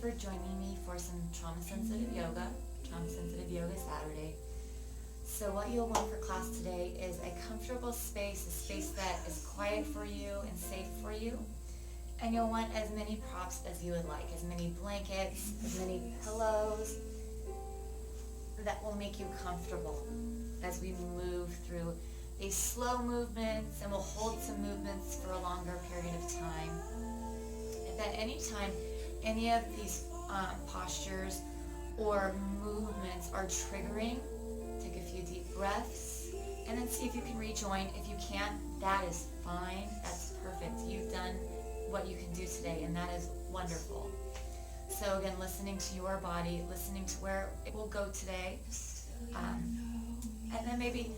for joining me for some trauma-sensitive yoga Saturday. So what you'll want for class today is a comfortable space, a space that is quiet for you and safe for you. And you'll want as many props as you would like, as many blankets, as many pillows that will make you comfortable as we move through these slow movements, and we'll hold some movements for a longer period of time. If at any time any of these postures or movements are triggering, take a few deep breaths and then see if you can rejoin. If you can't, that is fine. That's perfect. You've done what you can do today, and that is wonderful. So again, listening to your body, listening to where it will go today, and then maybe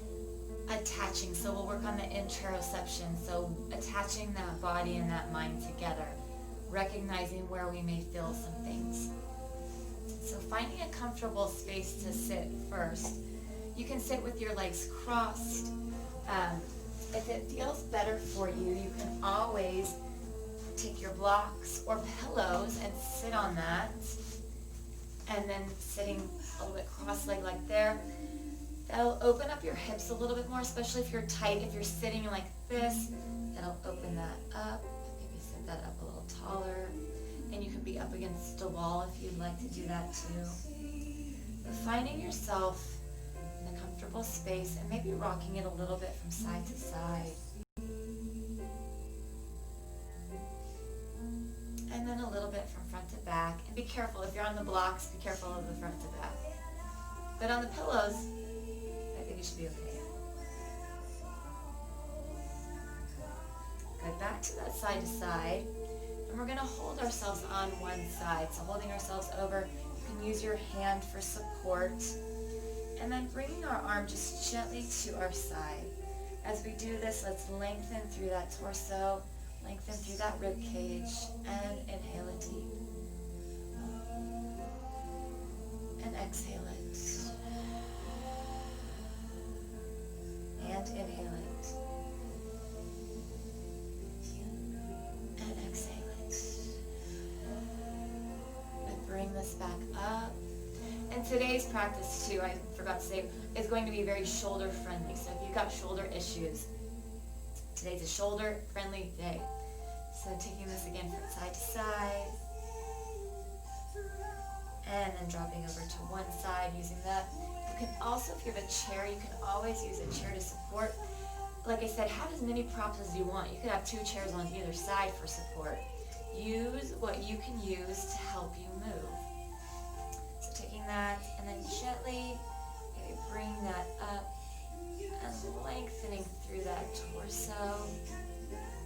attaching. So we'll work on the interoception, so attaching that body and that mind together, recognizing where we may feel some things. So finding a comfortable space to sit first. You can sit with your legs crossed. If it feels better for you, you can always take your blocks or pillows and sit on that. And then sitting a little bit cross-legged like there. That'll open up your hips a little bit more, especially if you're tight. If you're sitting like this, that'll open that up. Maybe set that up a little taller. And you can be up against a wall if you'd like to do that too. But finding yourself in a comfortable space and maybe rocking it a little bit from side to side. And then a little bit from front to back. And be careful, if you're on the blocks, be careful of the front to back. But on the pillows, I think it should be okay. Good, back to that side to side. And we're going to hold ourselves on one side. So holding ourselves over, you can use your hand for support. And then bringing our arm just gently to our side. As we do this, let's lengthen through that torso, lengthen through that rib cage, and inhale it deep. And exhale it. And inhale it. And exhale it. And bring this back up. And today's practice too, I forgot to say, is going to be very shoulder friendly. So if you've got shoulder issues, today's a shoulder friendly day. So taking this again from side to side. And then dropping over to one side using that. You can also, if you have a chair, you can always use a chair to support. Like I said, have as many props as you want. You could have 2 chairs on either side for support. Use what you can use to help you move. So taking that and then gently maybe bring that up and lengthening through that torso,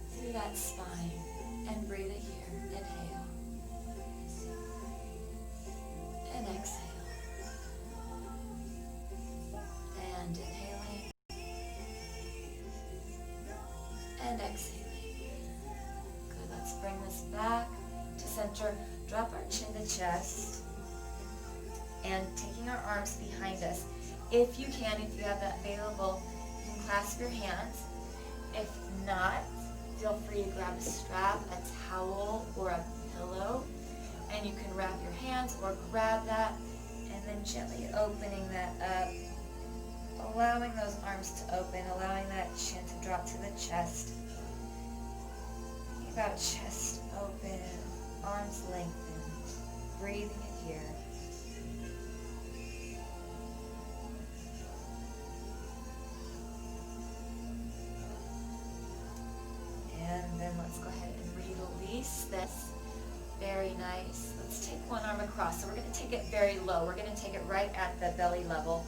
through that spine, and breathe it here. Inhale. And exhale. And inhaling. And exhaling. Good, let's bring this back to center. Drop our chin to chest. And taking our arms behind us. If you can, if you have that available, you can clasp your hands. If not, feel free to grab a strap, a towel, or a pillow, and you can wrap your hands or grab that, and then gently opening that up, allowing those arms to open, allowing that chin to drop to the chest. Think about chest open, arms lengthened, breathing it here. And then let's go ahead and release this. Very nice. Let's take one arm across. So we're going to take it very low. We're going to take it right at the belly level.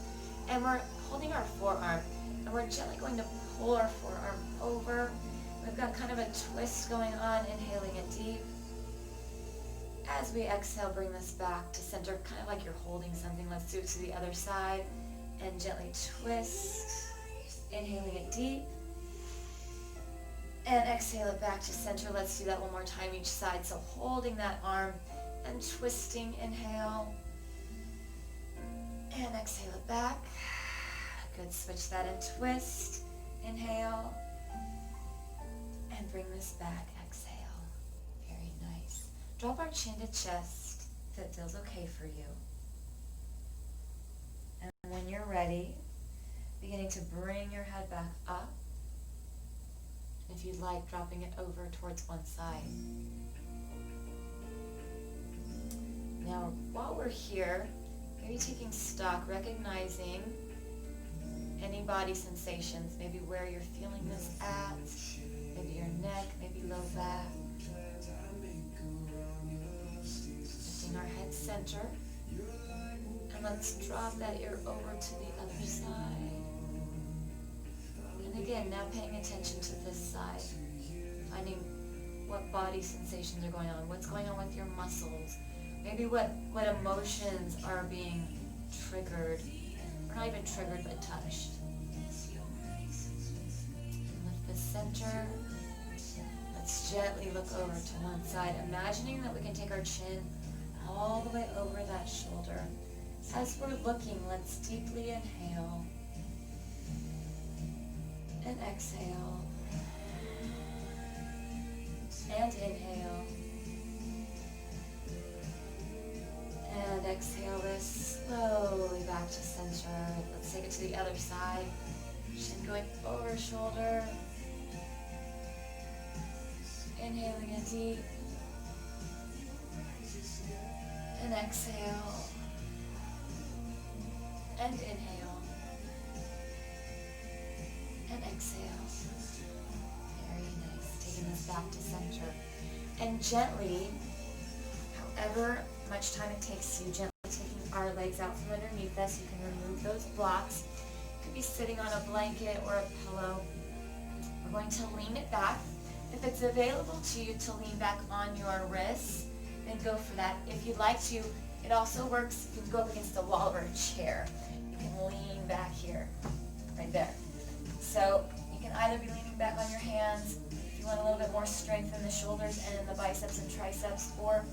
And we're holding our forearm. And we're gently going to pull our forearm over. We've got kind of a twist going on, inhaling it deep. As we exhale, bring this back to center, kind of like you're holding something. Let's do it to the other side. And gently twist. Inhaling it deep. And exhale it back to center. Let's do that one more time each side. So holding that arm and twisting. Inhale. And exhale it back. Good. Switch that and twist. Inhale. And bring this back. Exhale. Very nice. Drop our chin to chest. if it feels okay for you. And when you're ready, beginning to bring your head back up. If you'd like, dropping it over towards one side. Now, while we're here, maybe taking stock, recognizing any body sensations, maybe where you're feeling this at, maybe your neck, maybe low back. Lifting our head center. And let's drop that ear over to the other side. And again, now paying attention to this side. Finding what body sensations are going on. What's going on with your muscles. Maybe what emotions are being triggered. Or not even triggered, but touched. Lift the center. Let's gently look over to one side. Imagining that we can take our chin all the way over that shoulder. As we're looking, let's deeply inhale. And exhale. And inhale. And exhale this slowly back to center. Let's take it to the other side. Chin going over shoulder. Inhaling in deep. And exhale. And inhale. And exhale. Very nice. Taking this back to center. And gently, however much time it takes you, gently taking our legs out from underneath us. You can remove those blocks. You could be sitting on a blanket or a pillow. We're going to lean it back. If it's available to you to lean back on your wrists, then go for that. If you'd like to, it also works. You can go up against a wall or a chair. You can lean back here, right there. So you can either be leaning back on your hands if you want a little bit more strength in the shoulders and in the biceps and triceps, or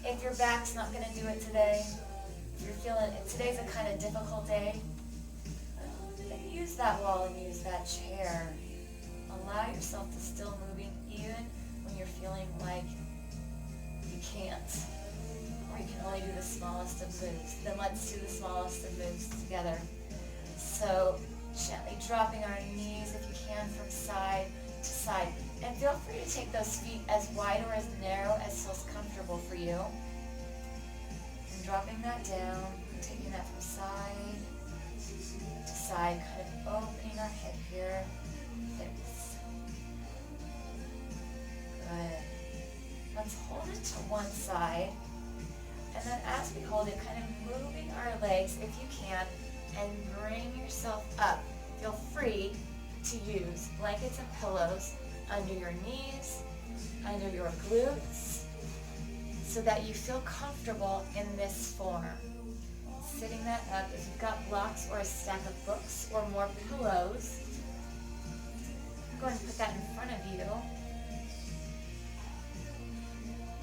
if your back's not going to do it today, if you're feeling today's a kind of difficult day, then use that wall and use that chair. Allow yourself to still moving even when you're feeling like you can't, or you can only do the smallest of moves. Then let's do the smallest of moves together. So gently dropping our knees if you can from side to side. And feel free to take those feet as wide or as narrow as feels comfortable for you. And dropping that down, taking that from side to side, kind of opening our head here. Hips. Good. Let's hold it to one side. And then as we hold it, kind of moving our legs, if you can, and bring yourself up. Feel free to use blankets and pillows under your knees, under your glutes, so that you feel comfortable in this form. Sitting that up, if you've got blocks or a stack of books or more pillows, go ahead and put that in front of you.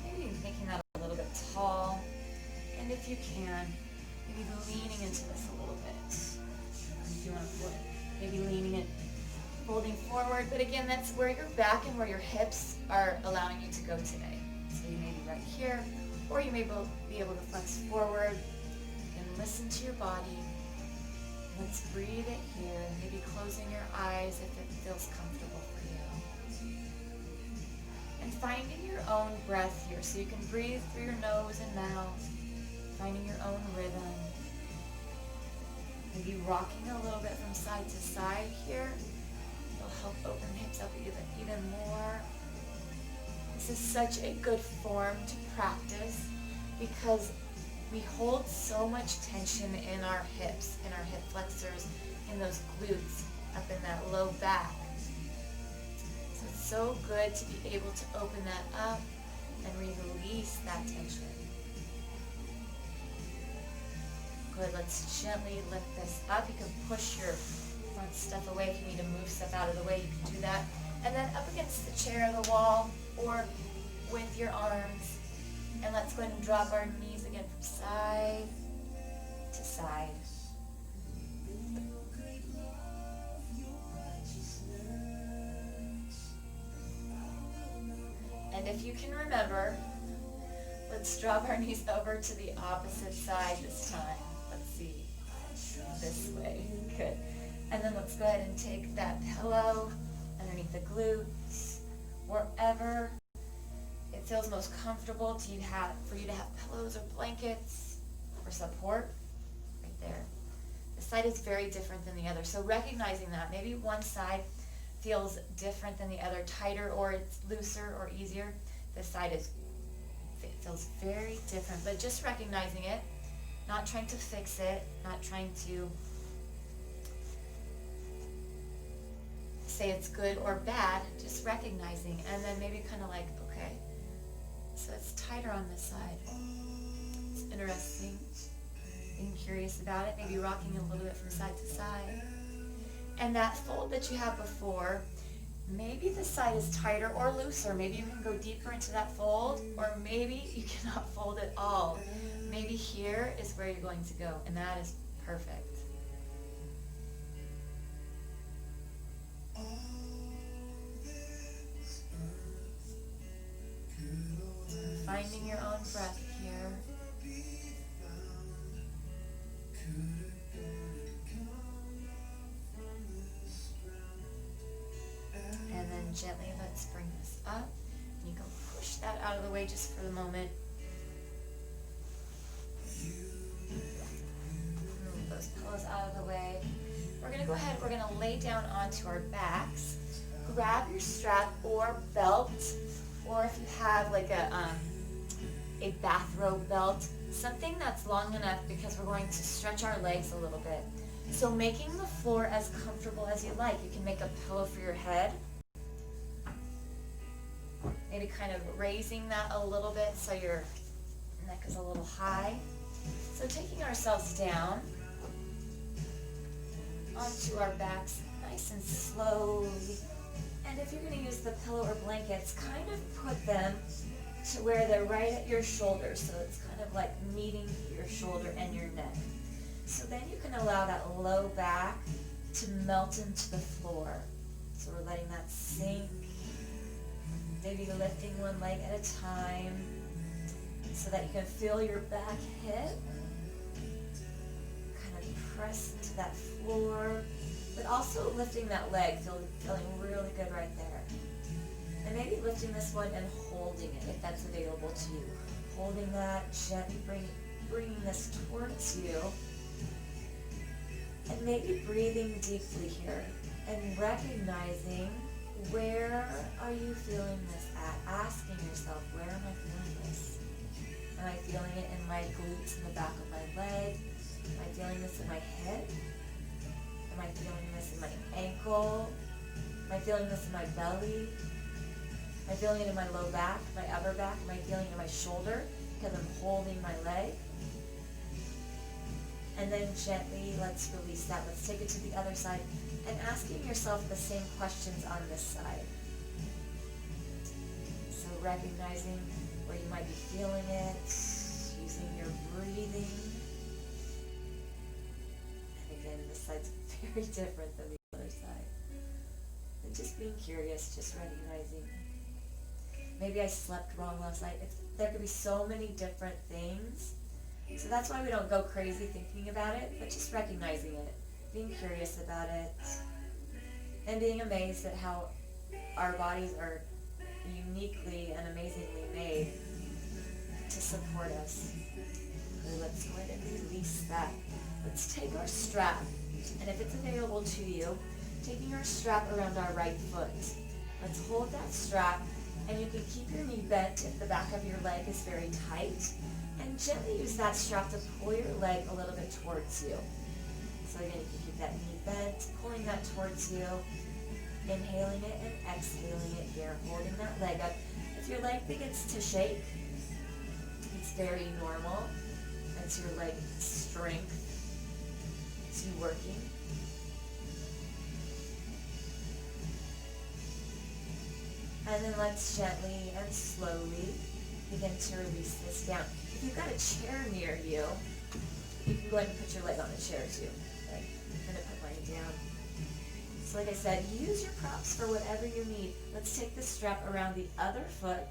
Maybe making that a little bit tall. And if you can, maybe leaning into this a little bit. If you want to maybe leaning it, folding forward. But again, that's where your back and where your hips are allowing you to go today. So you may be right here, or you may be able to flex forward and listen to your body. Let's breathe it here, maybe closing your eyes if it feels comfortable for you. And finding your own breath here, so you can breathe through your nose and mouth, finding your own rhythm. Maybe rocking a little bit from side to side here. It'll help open the hips up even more. This is such a good form to practice because we hold so much tension in our hips, in our hip flexors, in those glutes, up in that low back. So it's so good to be able to open that up and release that tension. Good, let's gently lift this up. You can push your front stuff away if you need to move stuff out of the way, you can do that. And then up against the chair or the wall, or with your arms. And let's go ahead and drop our knees again from side to side. And if you can remember, Let's drop our knees over to the opposite side this time. Let's see. This way. Good. And then let's go ahead and take that pillow underneath the glutes, wherever it feels most comfortable for you to have pillows or blankets or support. Right there. The side is very different than the other. So recognizing that, maybe one side feels different than the other, tighter or it's looser or easier. This side feels very different, but just recognizing it, not trying to fix it, not trying to say it's good or bad, just recognizing, and then maybe kind of like, okay, so it's tighter on this side. It's interesting. Being curious about it, maybe rocking a little bit from side to side. And that fold that you had before, maybe the side is tighter or looser. Maybe you can go deeper into that fold, or maybe you cannot fold at all. Maybe here is where you're going to go, and that is perfect. Finding your own breath here. And then gently let's bring this up. You can push that out of the way just for the moment. Move those pillows out of the way. We're going to go ahead, we're going to lay down onto our backs. Grab your strap or belt, or if you have like a bathrobe belt, something that's long enough, because we're going to stretch our legs a little bit. So making the floor as comfortable as you like. You can make a pillow for your head. Maybe kind of raising that a little bit so your neck is a little high. So taking ourselves down onto our backs nice and slowly. And if you're going to use the pillow or blankets, kind of put them to where they're right at your shoulder. So it's kind of like meeting your shoulder and your neck. So then you can allow that low back to melt into the floor. So we're letting that sink. Maybe lifting one leg at a time so that you can feel your back hip. Kind of press into that floor, but also lifting that leg, feeling really good right there. And maybe lifting this one and holding it if that's available to you. Holding that, gently bringing this towards you. And maybe breathing deeply here and recognizing, where are you feeling this at? Asking yourself, where am I feeling this? Am I feeling it in my glutes in the back of my leg? Am I feeling this in my hip? Am I feeling this in my ankle? Am I feeling this in my belly? Am I feeling it in my low back, my upper back? Am I feeling it in my shoulder because I'm holding my leg? And then gently, let's release that. Let's take it to the other side and asking yourself the same questions on this side. So recognizing where you might be feeling it, using your breathing. And again, this side's very different than the other side. And just being curious, just recognizing, maybe I slept wrong last night. There could be so many different things. So that's why we don't go crazy thinking about it, but just recognizing it, being curious about it, and being amazed at how our bodies are uniquely and amazingly made to support us. Okay, let's go ahead and release that. Let's take our strap, and if it's available to you, taking our strap around our right foot. Let's hold that strap, and you can keep your knee bent if the back of your leg is very tight. And gently use that strap to pull your leg a little bit towards you. So again, you can keep that knee bent, pulling that towards you, inhaling it and exhaling it here, holding that leg up. If your leg begins to shake, it's very normal. That's your leg strength. It's you working. And then let's gently and slowly begin to release this down. If you've got a chair near you, you can go ahead and put your leg on the chair too. Okay? I'm going to put mine down. So like I said, use your props for whatever you need. Let's take the strap around the other foot.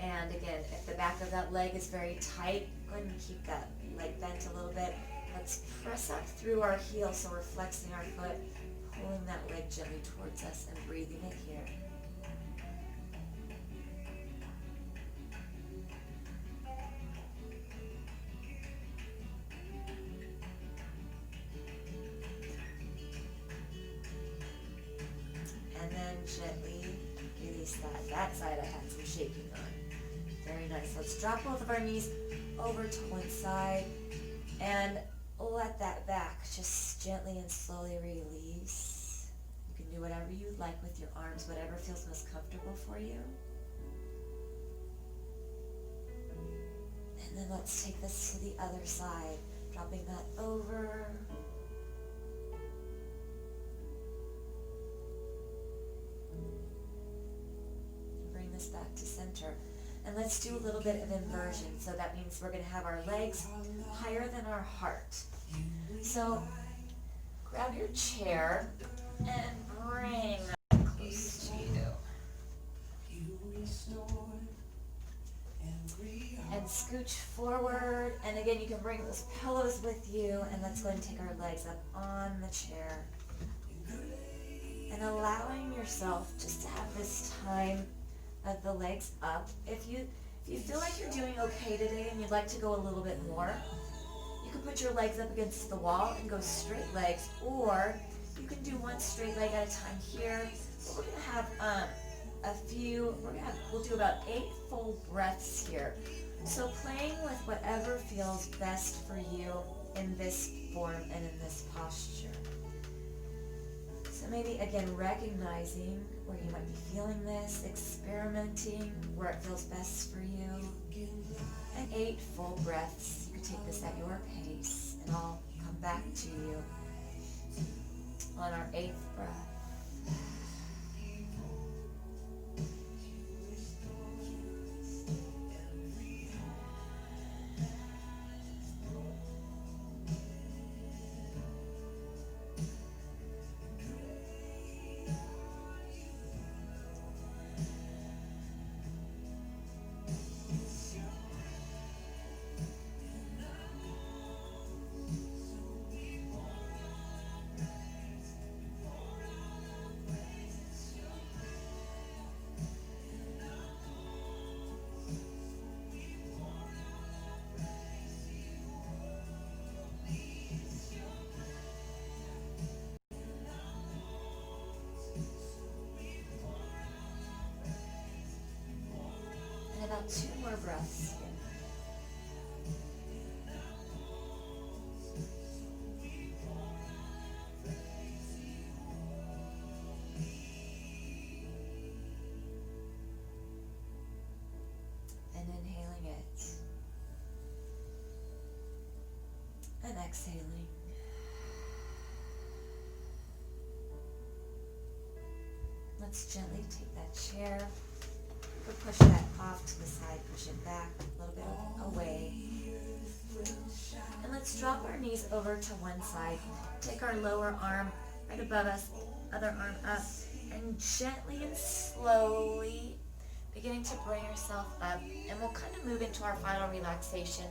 And again, if the back of that leg is very tight, go ahead and keep that leg bent a little bit. Let's press up through our heel so we're flexing our foot, pulling that leg gently towards us and breathing it here. And then gently release that. That side I had some shaking on. Very nice. Let's drop both of our knees over to one side and let that back just gently and slowly release. You can do whatever you like with your arms, whatever feels most comfortable for you. And then let's take this to the other side, dropping that over. Bring this back to center. And let's do a little bit of inversion. So that means we're going to have our legs higher than our heart. So grab your chair and bring that close to you. And scooch forward. And again, you can bring those pillows with you. And let's go ahead and take our legs up on the chair. And allowing yourself just to have this time of the legs up. If you feel like you're doing okay today and you'd like to go a little bit more, you can put your legs up against the wall and go straight legs, or you can do one straight leg at a time here. But we're gonna have we'll do about 8 full breaths here. So playing with whatever feels best for you in this form and in this posture. So maybe again recognizing where you might be feeling this, experimenting where it feels best for you. And 8 full breaths. You can take this at your pace and I'll come back to you on our 8th breath. About 2 more breaths here. And inhaling it. And exhaling. Let's gently take that chair. We'll push that off to the side, push it back a little bit away. And let's drop our knees over to one side. Take our lower arm right above us, other arm up, and gently and slowly beginning to bring yourself up. And we'll kind of move into our final relaxation.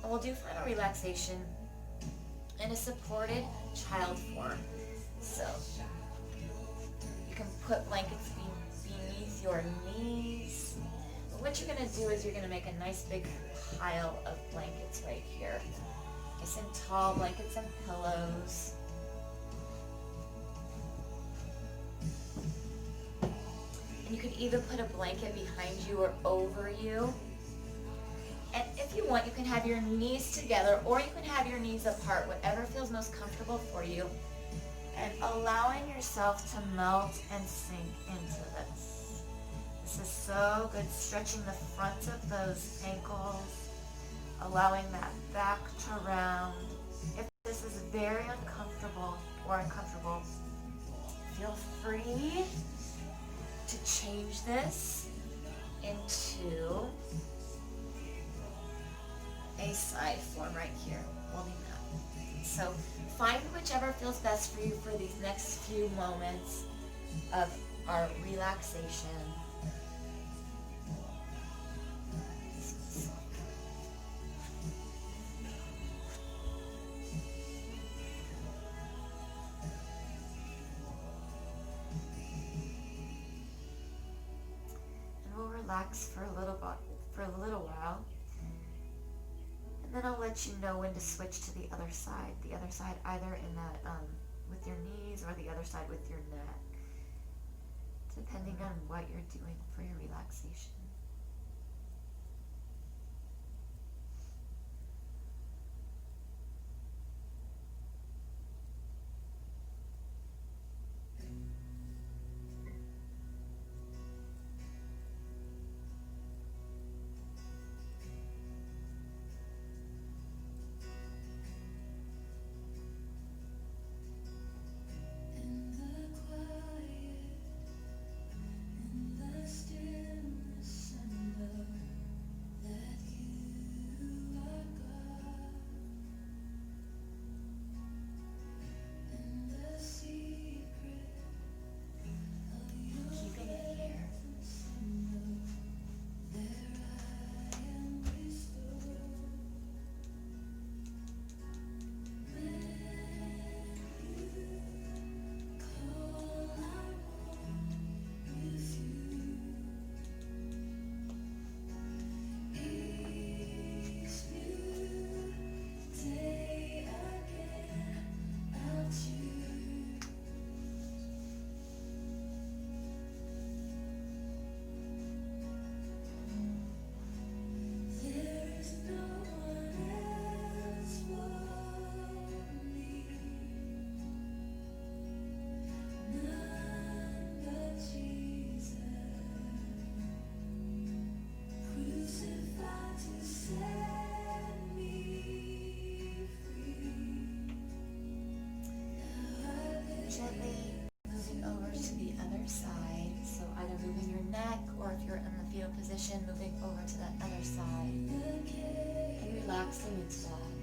And we'll do final relaxation in a supported child form. So you can put blankets beneath your knees. But what you're going to do is you're going to make a nice big pile of blankets right here. Nice and tall blankets and pillows. And you could either put a blanket behind you or over you. And if you want, you can have your knees together or you can have your knees apart, whatever feels most comfortable for you. And allowing yourself to melt and sink into this. This is so good, stretching the front of those ankles, allowing that back to round. If this is very uncomfortable or uncomfortable, feel free to change this into a side form right here, holding that. So find whichever feels best for you for these next few moments of our relaxation. relax for a little while. And then I'll let you know when to switch to the other side. The other side either in the with your knees or the other side with your neck, depending on what you're doing for your relaxation. Gently moving over to the other side. So either moving your neck, or if you're in the fetal position, moving over to that other side and relaxing into that.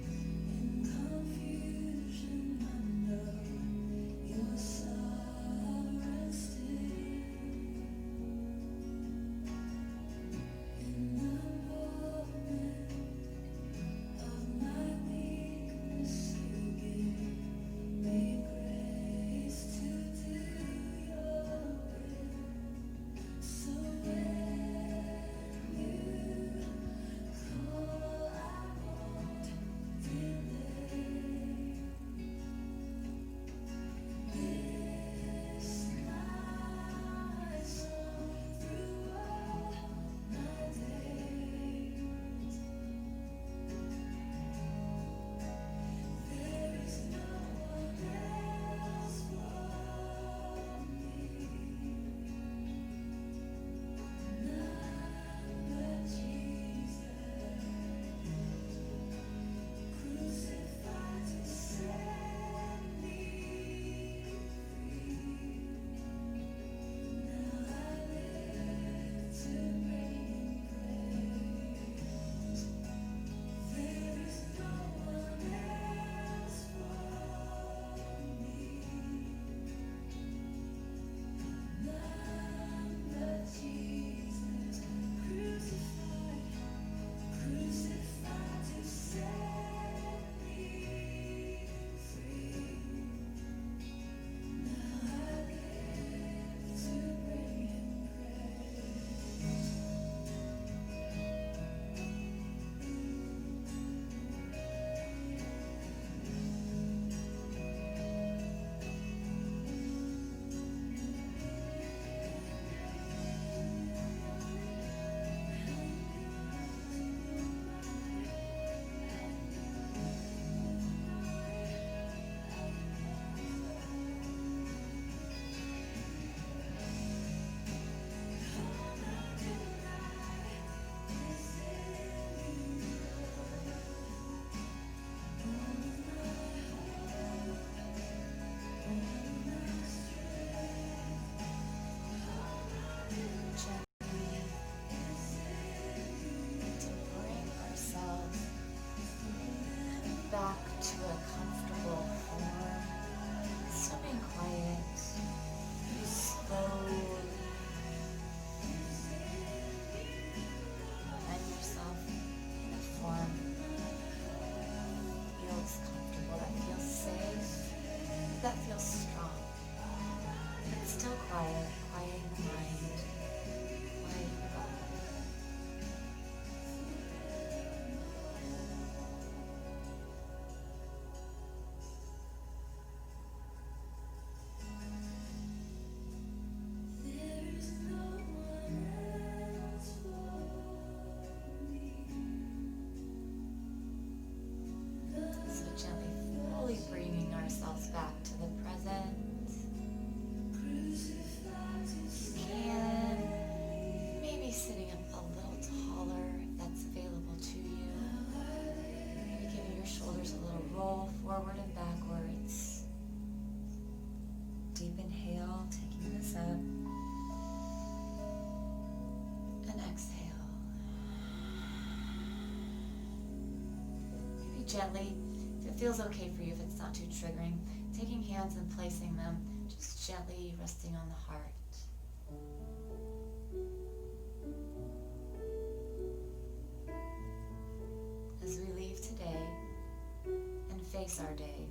gently, if it feels okay for you, if it's not too triggering, taking hands and placing them just gently resting on the heart. As we leave today and face our day,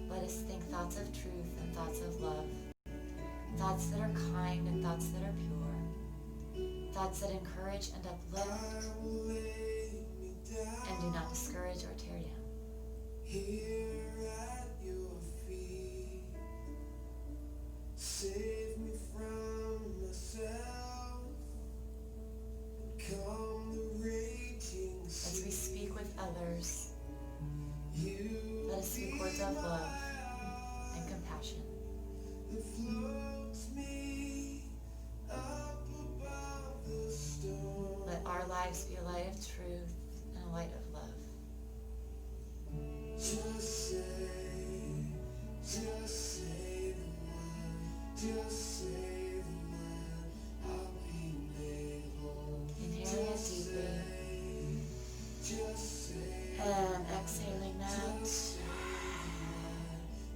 let us think thoughts of truth and thoughts of love, thoughts that are kind and thoughts that are pure, thoughts that encourage and uplift, and do not discourage or tear down. Here at your feet, save me from myself, and calm the raging As we speak with others, you let us speak words of love and compassion. that floats me up above the storm. Let our lives be a light of truth and a light of love. Just say the word, just say the word, I'll be made whole. Inhaling it deeply Just say and exhaling that.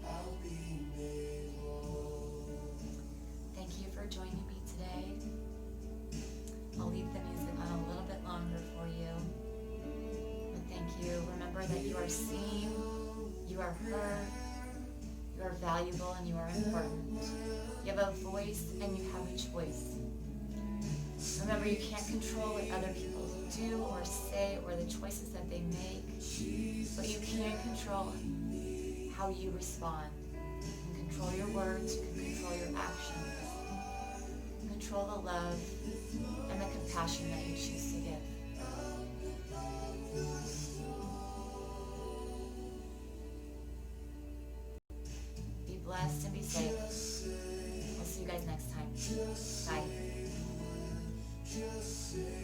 I'll be made whole. Thank you for joining me today. I'll leave the music on a little bit longer for you. But thank you. Remember that you are seen, you are heard, you are valuable, and you are important. You have a voice and you have a choice. Remember, you can't control what other people do or say or the choices that they make, but you can control how you respond. You can control your words, you can control your actions. You can control the love and the compassion that you choose to give. Be blessed and be safe. I'll see you guys next time. Bye. Just say